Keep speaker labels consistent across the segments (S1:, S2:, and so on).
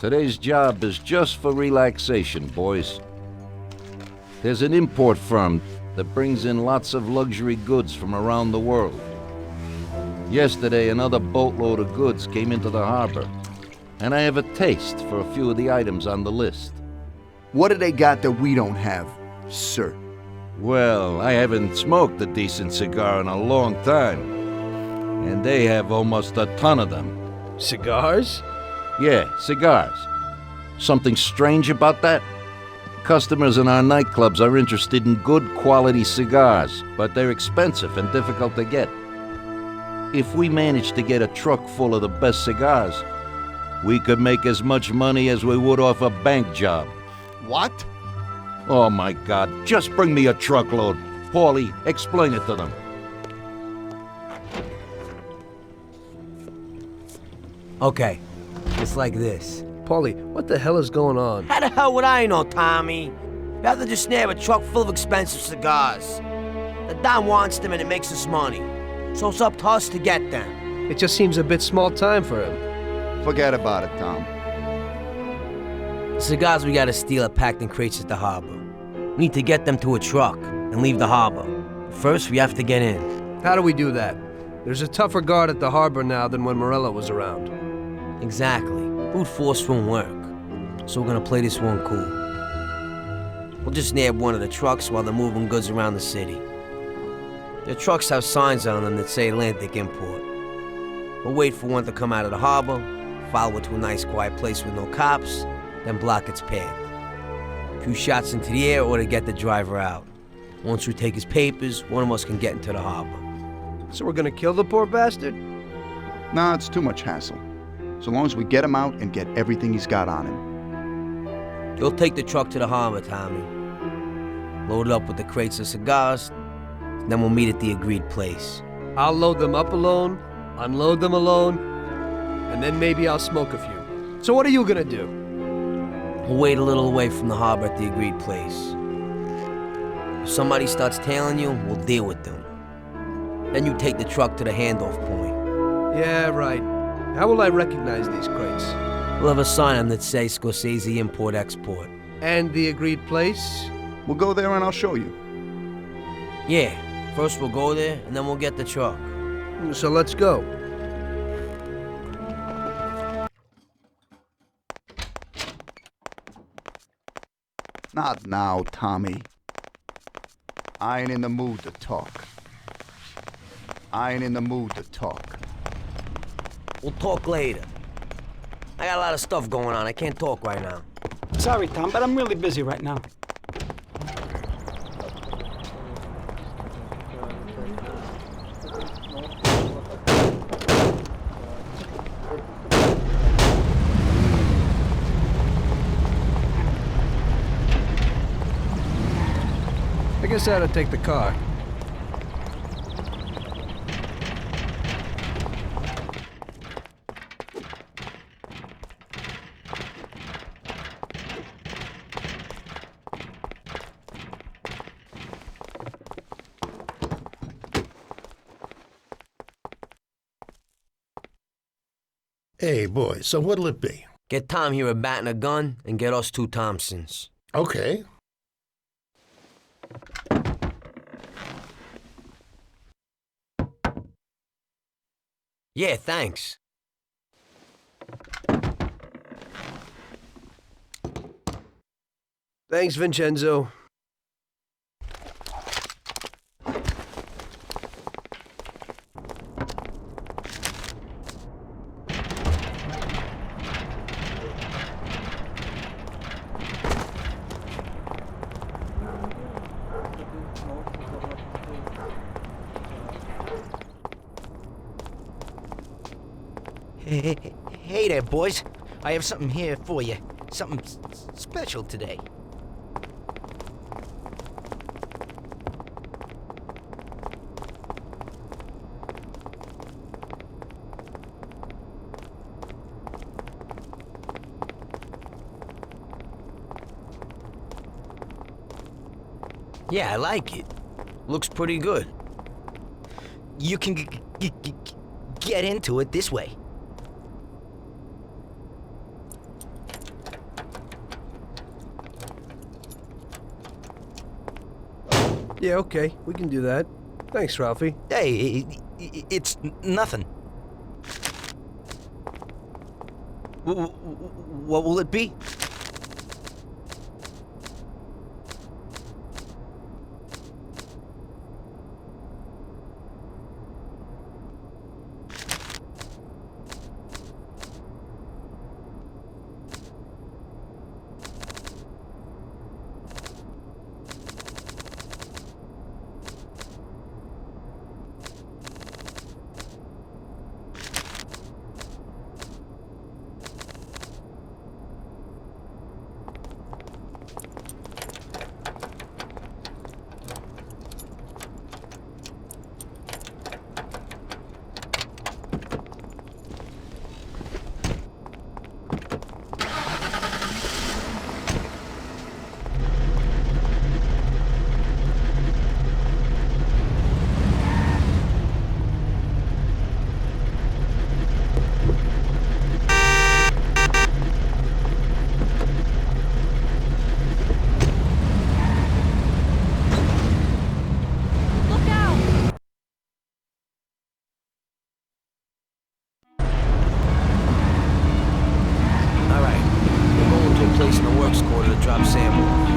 S1: Today's job is just for relaxation, boys. There's an import firm that brings in lots of luxury goods from around the world. Yesterday, another boatload of goods came into the harbor, and I have a taste for a few of the items on the list.
S2: What do they got that we don't have, sir?
S1: Well, I haven't smoked a decent cigar in a long time, and they have almost a ton of them.
S3: Cigars?
S1: Yeah, cigars. Something strange about that? Customers in our nightclubs are interested in good quality cigars, but they're expensive and difficult to get. If we managed to get a truck full of the best cigars, we could make as much money as we would off a bank job.
S2: What?
S1: Oh my God, just bring me a truckload. Paulie, explain it to them.
S4: Okay, it's like this.
S3: Paulie, what the hell is going on?
S4: How the hell would I know, Tommy? Rather just nab a truck full of expensive cigars. The Don wants them and it makes us money. So it's up to us to get them.
S3: It just seems a bit small time for him.
S2: Forget about it, Tom.
S4: The cigars we gotta steal are packed in crates at the harbor. We need to get them to a truck and leave the harbor. First, we have to get in.
S3: How do we do that? There's a tougher guard at the harbor now than when Morello was around.
S4: Exactly. Brute force won't work. So we're gonna play this one cool. We'll just nab one of the trucks while they're moving goods around the city. The trucks have signs on them that say Atlantic Import. We'll wait for one to come out of the harbor, follow it to a nice quiet place with no cops, then block its path. A few shots into the air or to get the driver out. Once we take his papers, one of us can get into the harbor.
S3: So we're gonna kill the poor bastard?
S2: Nah, it's too much hassle. So long as we get him out and get everything he's got on him.
S4: You'll take the truck to the harbor, Tommy. Load it up with the crates of cigars, then we'll meet at the agreed place.
S3: I'll load them up alone, unload them alone, and then maybe I'll smoke a few. So what are you gonna do?
S4: We'll wait a little away from the harbor at the agreed place. If somebody starts tailing you, we'll deal with them. Then you take the truck to the handoff point.
S3: Yeah, right. How will I recognize these crates?
S4: We'll have a sign on that says Scorsese Import-Export.
S3: And the agreed place?
S2: We'll go there and I'll show you.
S4: Yeah, first we'll go there, and then we'll get the truck.
S3: So let's go.
S2: Not now, Tommy. I ain't in the mood to talk. I ain't in the mood to talk.
S4: We'll talk later. I got a lot of stuff going on. I can't talk right now.
S5: Sorry, Tom, but I'm really busy right now.
S3: I guess I ought to take the car.
S6: Hey, boys, so what'll it be?
S4: Get Tom here a bat and a gun, and get us 2 Thompsons.
S6: Okay.
S4: Yeah, thanks.
S3: Thanks, Vincenzo.
S7: Hey there, boys. I have something here for you. Something special today.
S4: Yeah, I like it. Looks pretty good.
S7: You can get into it this way.
S3: Yeah, okay. We can do that. Thanks, Ralphie.
S7: Hey, it's nothing. What will it be?
S4: All right. We're going to a place in the works quarter to drop Sam off.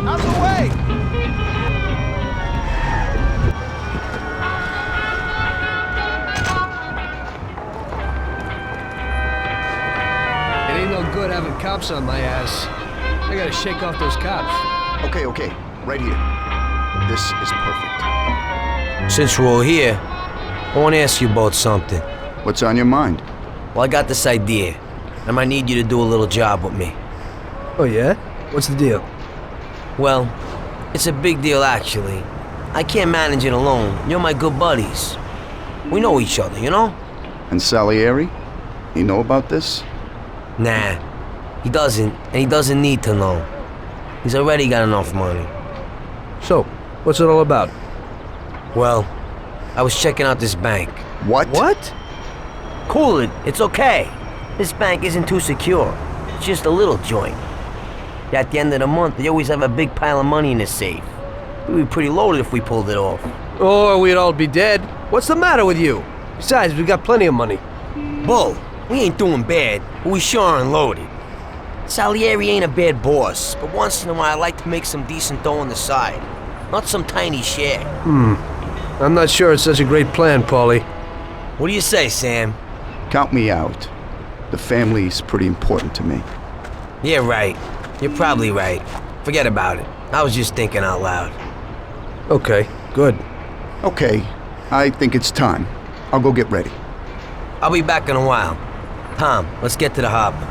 S3: Out of the way! It ain't no good having cops on my ass. I gotta shake off those cops.
S2: Okay, right here. This is perfect.
S4: Since we're all here, I want to ask you about something.
S2: What's on your mind?
S4: Well, I got this idea. I might need you to do a little job with me.
S3: Oh, yeah? What's the deal?
S4: Well, it's a big deal, actually. I can't manage it alone. You're my good buddies. We know each other, you know?
S2: And Salieri? You know about this?
S4: Nah, he doesn't, and he doesn't need to know. He's already got enough money.
S3: So, what's it all about?
S4: Well, I was checking out this bank.
S2: What?
S3: What?
S4: Cool it, it's okay. This bank isn't too secure. It's just a little joint. At the end of the month, they always have a big pile of money in the safe. We'd be pretty loaded if we pulled it off.
S3: Or we'd all be dead. What's the matter with you? Besides, we got plenty of money.
S4: Bull, we ain't doing bad, but we sure aren't loaded. Salieri ain't a bad boss, but once in a while I like to make some decent dough on the side. Not some tiny share.
S3: I'm not sure it's such a great plan, Paulie.
S4: What do you say, Sam?
S2: Count me out. The family's pretty important to me.
S4: Yeah, right. You're probably right. Forget about it. I was just thinking out loud.
S3: Okay, good.
S2: Okay, I think it's time. I'll go get ready.
S4: I'll be back in a while. Tom, let's get to the harbor.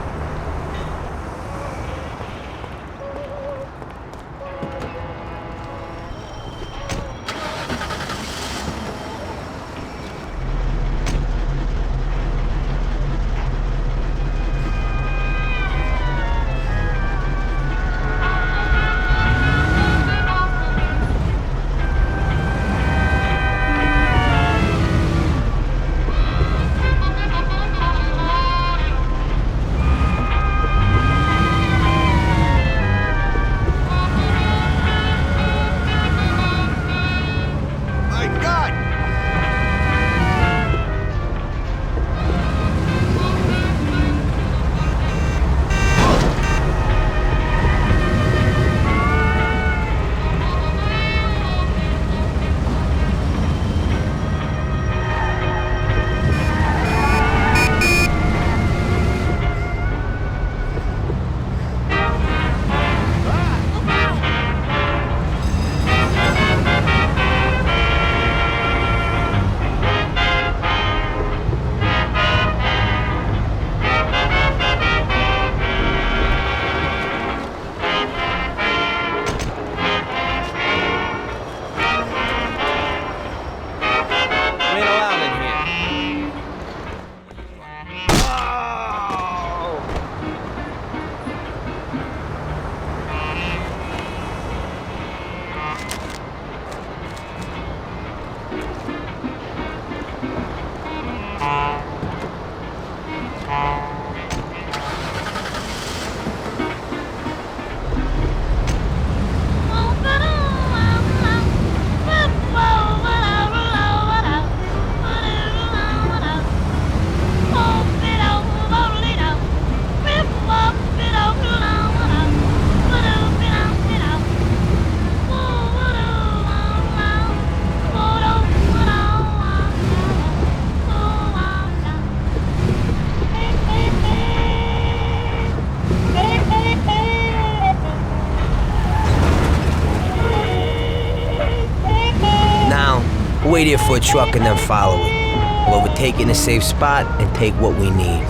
S4: wait here for a truck and then follow it. We'll overtake it in a safe spot and take what we need.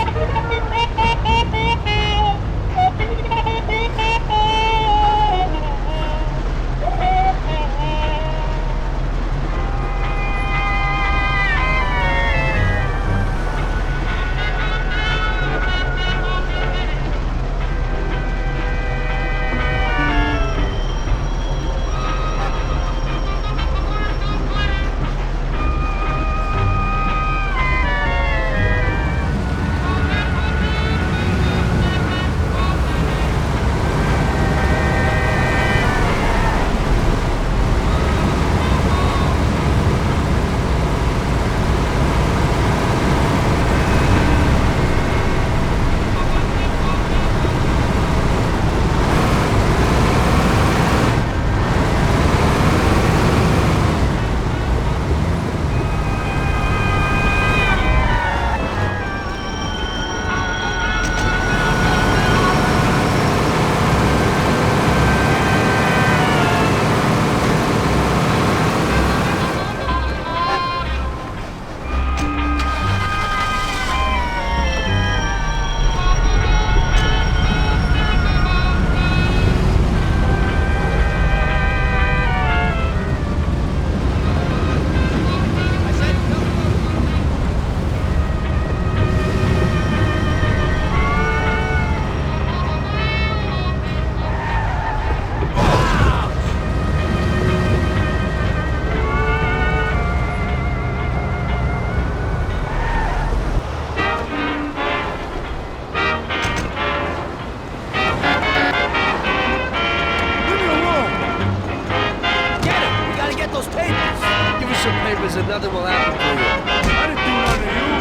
S3: There's another will happen to you.
S8: I didn't do nothing to you.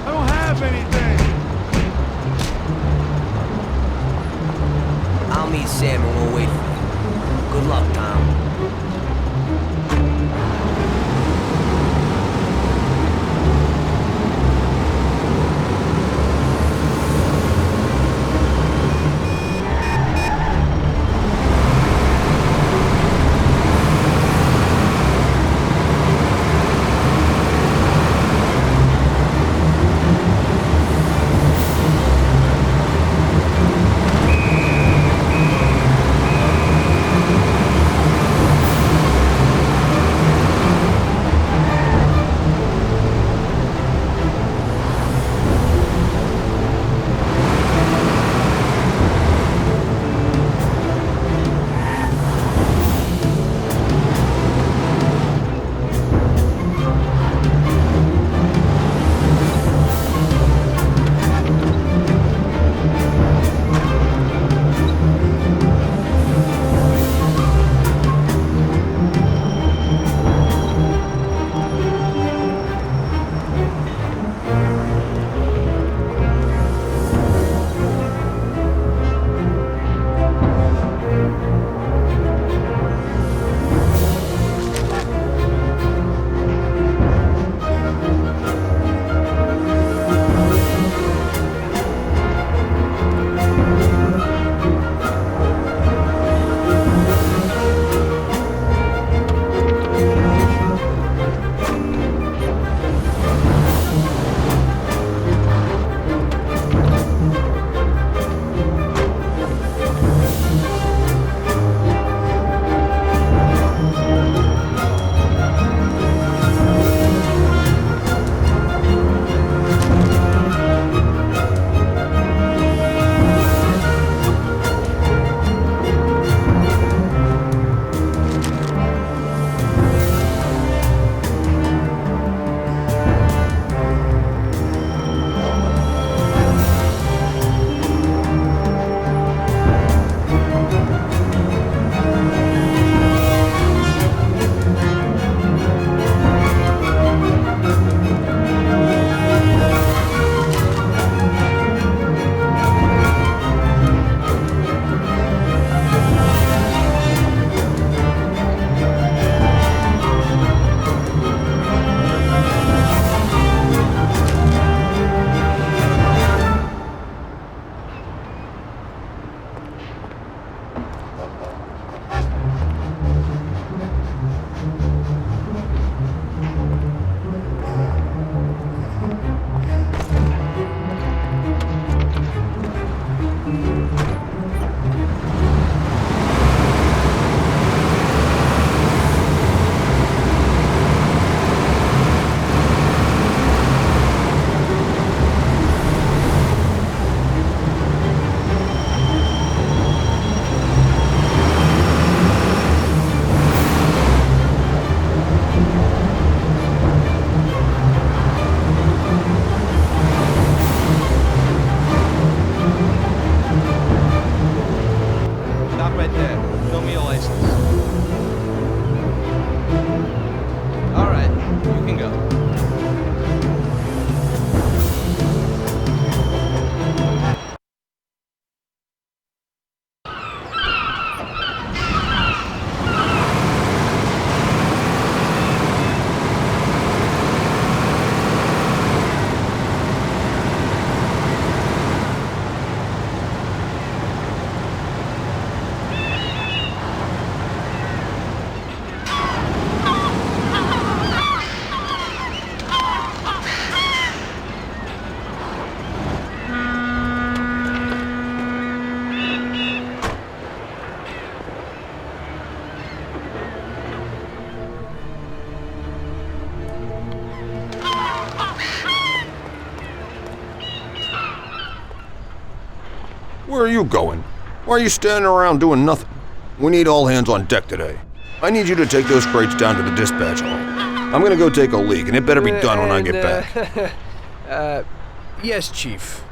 S8: I don't have anything.
S4: I'll meet Sam and we'll wait for you. Good luck, Tom.
S3: that. You can go.
S9: Where are you going? Why are you standing around doing nothing? We need all hands on deck today. I need you to take those crates down to the dispatch hall. I'm gonna go take a leak, and it better be done when I get back.
S3: Yes, Chief.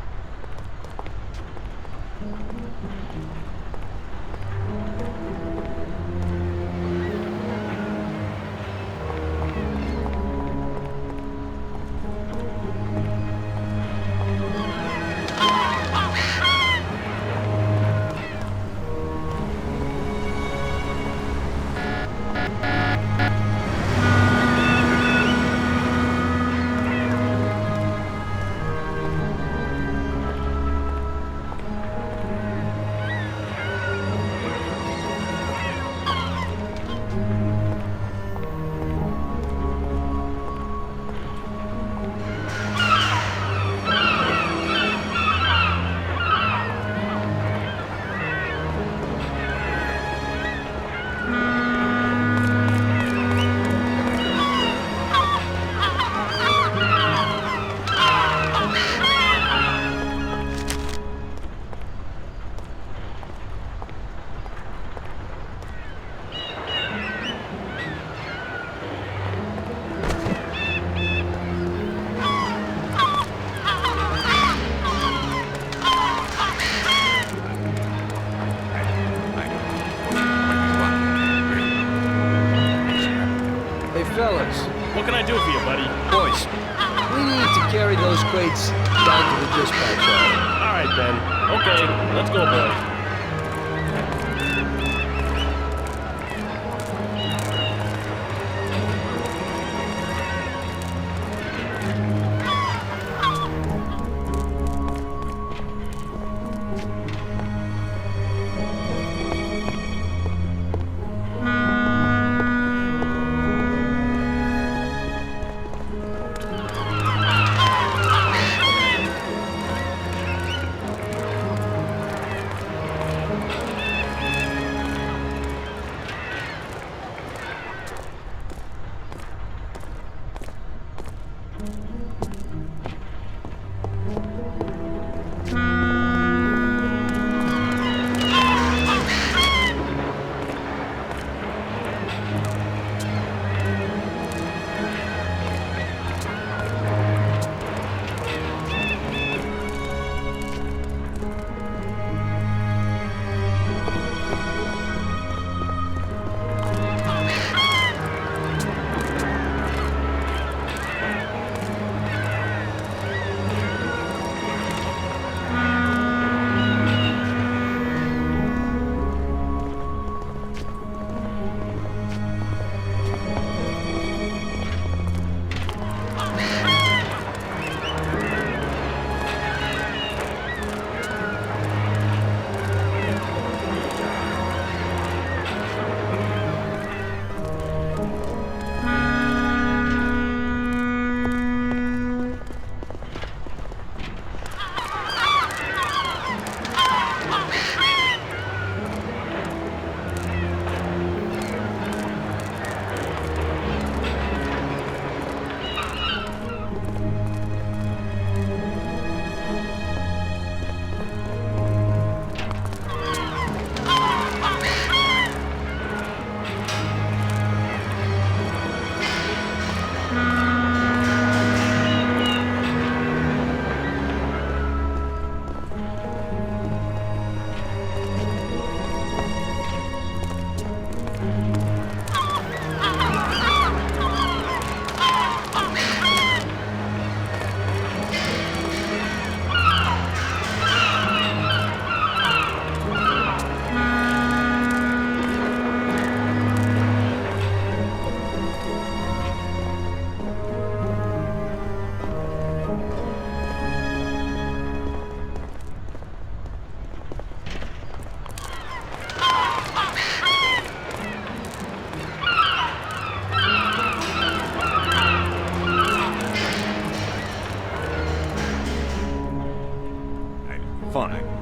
S3: Fellas,
S8: What can I do for you, buddy?
S3: boys, we need to carry those crates down to the dispatch hall.
S8: All right, then. Okay, let's go, boy.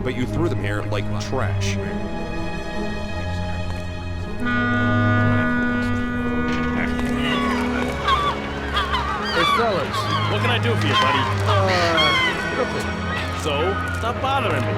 S9: but you threw them here like trash.
S3: Hey, fellas.
S8: What can I do for you, buddy?
S3: Nothing.
S8: So, stop bothering me.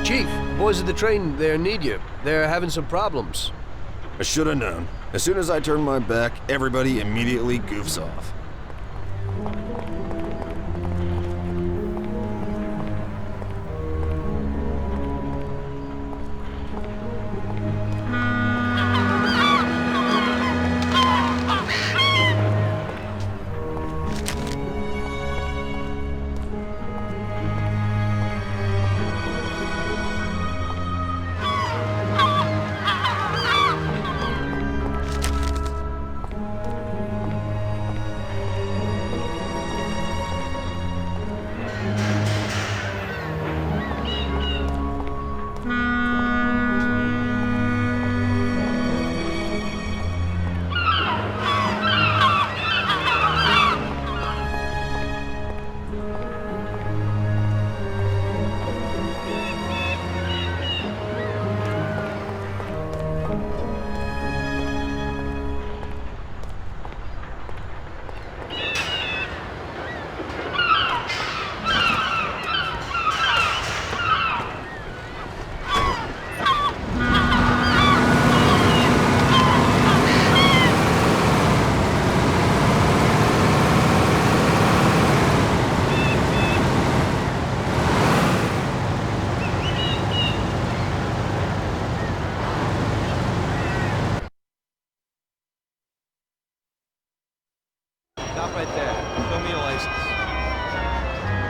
S3: Chief, boys at the train there need you. They're having some problems.
S9: I should have known. As soon as I turn my back, everybody immediately goofs off.
S10: Stop right there. Show me your license.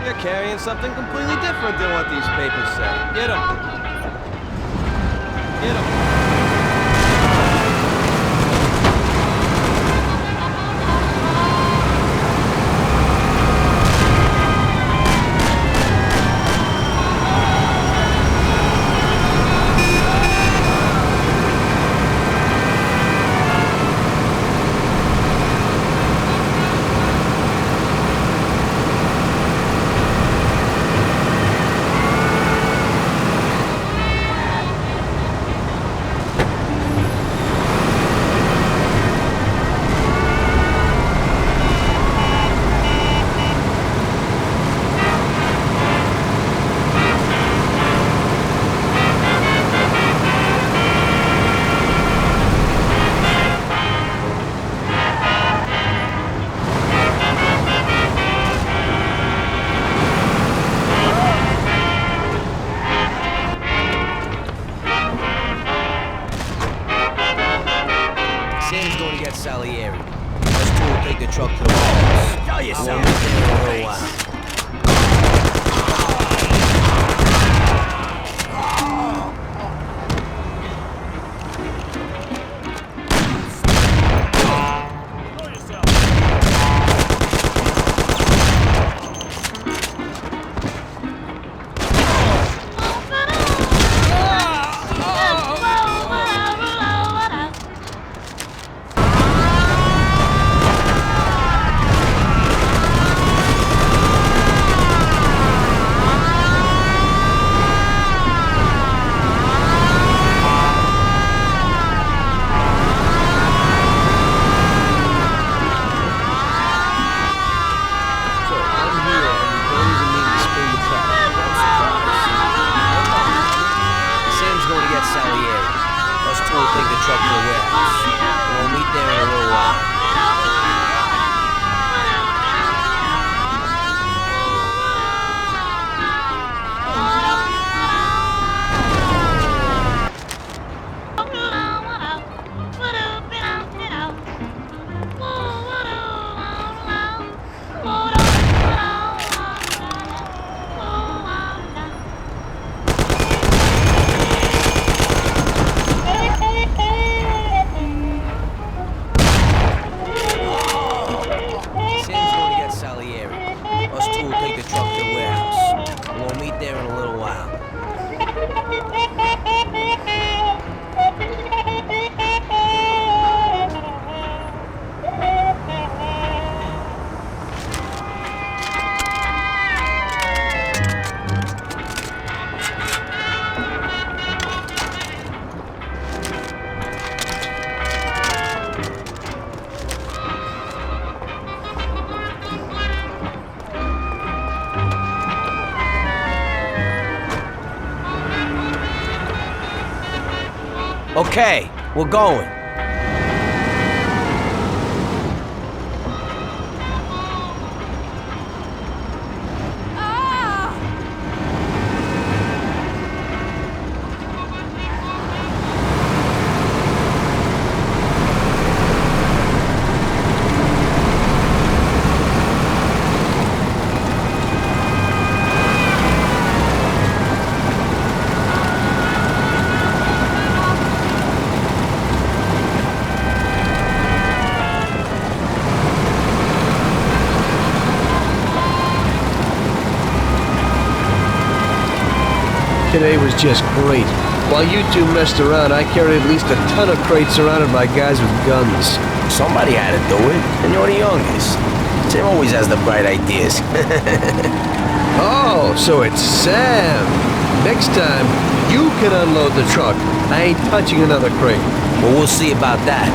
S10: You're carrying something completely different than what these papers say. Get 'em. Get 'em.
S4: Sam's going to get Salieri. Us two will take the truck to the warehouse.
S7: Tell yourself.
S4: I won't be there for a while. Okay, we're going.
S3: Today was just great. While you two messed around, I carried at least a ton of crates surrounded by guys with guns.
S4: Somebody had to do it, and you're the youngest. Tim always has the bright ideas.
S3: Oh, so it's Sam. Next time, you can unload the truck. I ain't touching another crate.
S4: Well, we'll see about that.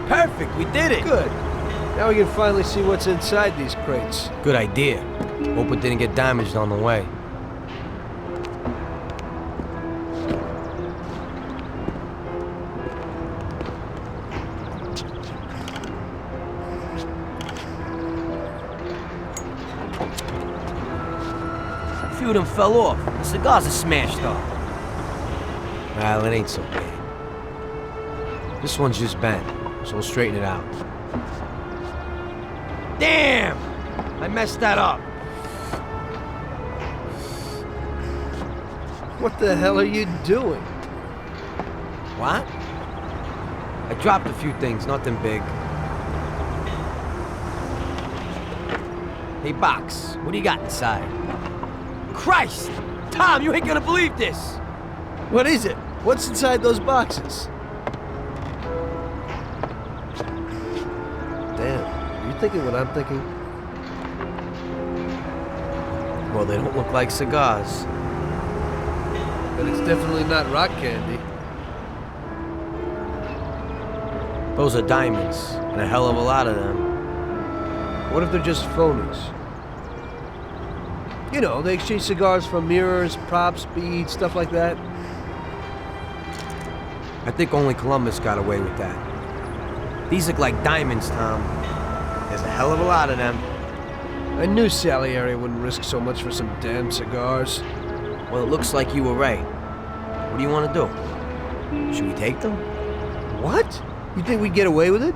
S3: Perfect, we did it! Good. Now we can finally see what's inside these crates.
S4: Good idea. Hope it didn't get damaged on the way. A few of them fell off. The cigars are smashed up. Well, it ain't so bad. This one's just bent, so we'll straighten it out. Damn! I messed that up.
S3: What the hell are you doing?
S4: What? I dropped a few things, nothing big. Hey, Box, what do you got inside? Christ! Tom, you ain't gonna believe this!
S3: What is it? What's inside those boxes? Damn, are you thinking what I'm thinking?
S4: Well, they don't look like cigars.
S3: But it's definitely not rock candy.
S4: Those are diamonds, and a hell of a lot of them.
S3: What if they're just phonies? You know, they exchange cigars for mirrors, props, beads, stuff like that.
S4: I think only Columbus got away with that. These look like diamonds, Tom. There's a hell of a lot of them.
S3: I knew Salieri wouldn't risk so much for some damn cigars.
S4: Well, it looks like you were right. What do you want to do? Should we take them?
S3: What? You think we'd get away with it?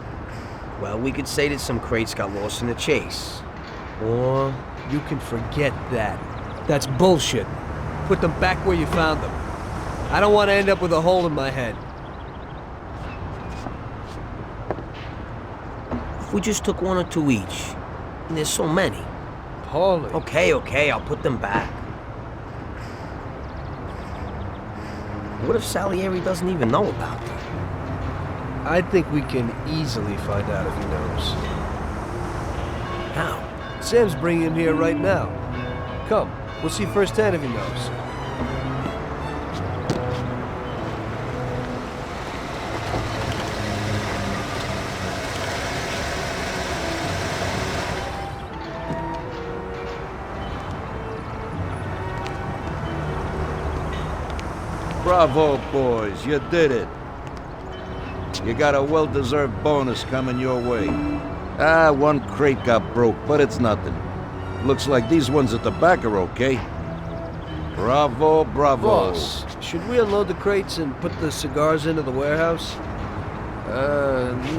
S4: Well, we could say that some crates got lost in the chase. Or...
S3: You can forget that. That's bullshit. Put them back where you found them. I don't want to end up with a hole in my head.
S4: if we just took one or two each? And there's so many.
S3: Paulie.
S4: Okay, I'll put them back. What if Salieri doesn't even know about them?
S3: I think we can easily find out if he knows.
S4: How?
S3: Sam's bringing him here right now. Come, we'll see firsthand if he knows.
S1: Bravo, boys, you did it. You got a well-deserved bonus coming your way. One crate got broke, but it's nothing. Looks like these ones at the back are okay. Bravo, bravo.
S3: Boss, should we unload the crates and put the cigars into the warehouse?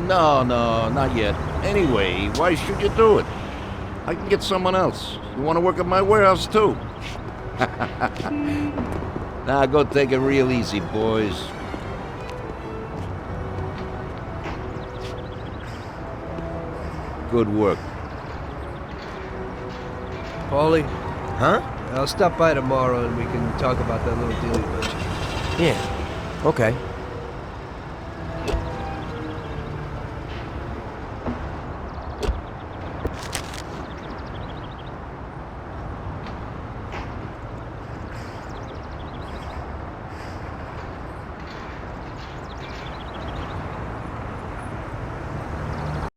S1: No, not yet. Anyway, why should you do it? I can get someone else. You want to work at my warehouse, too? Now, go take it real easy, boys. Good work.
S3: Paulie?
S4: Huh?
S3: I'll stop by tomorrow and we can talk about that little deal you mentioned.
S4: Yeah. Okay.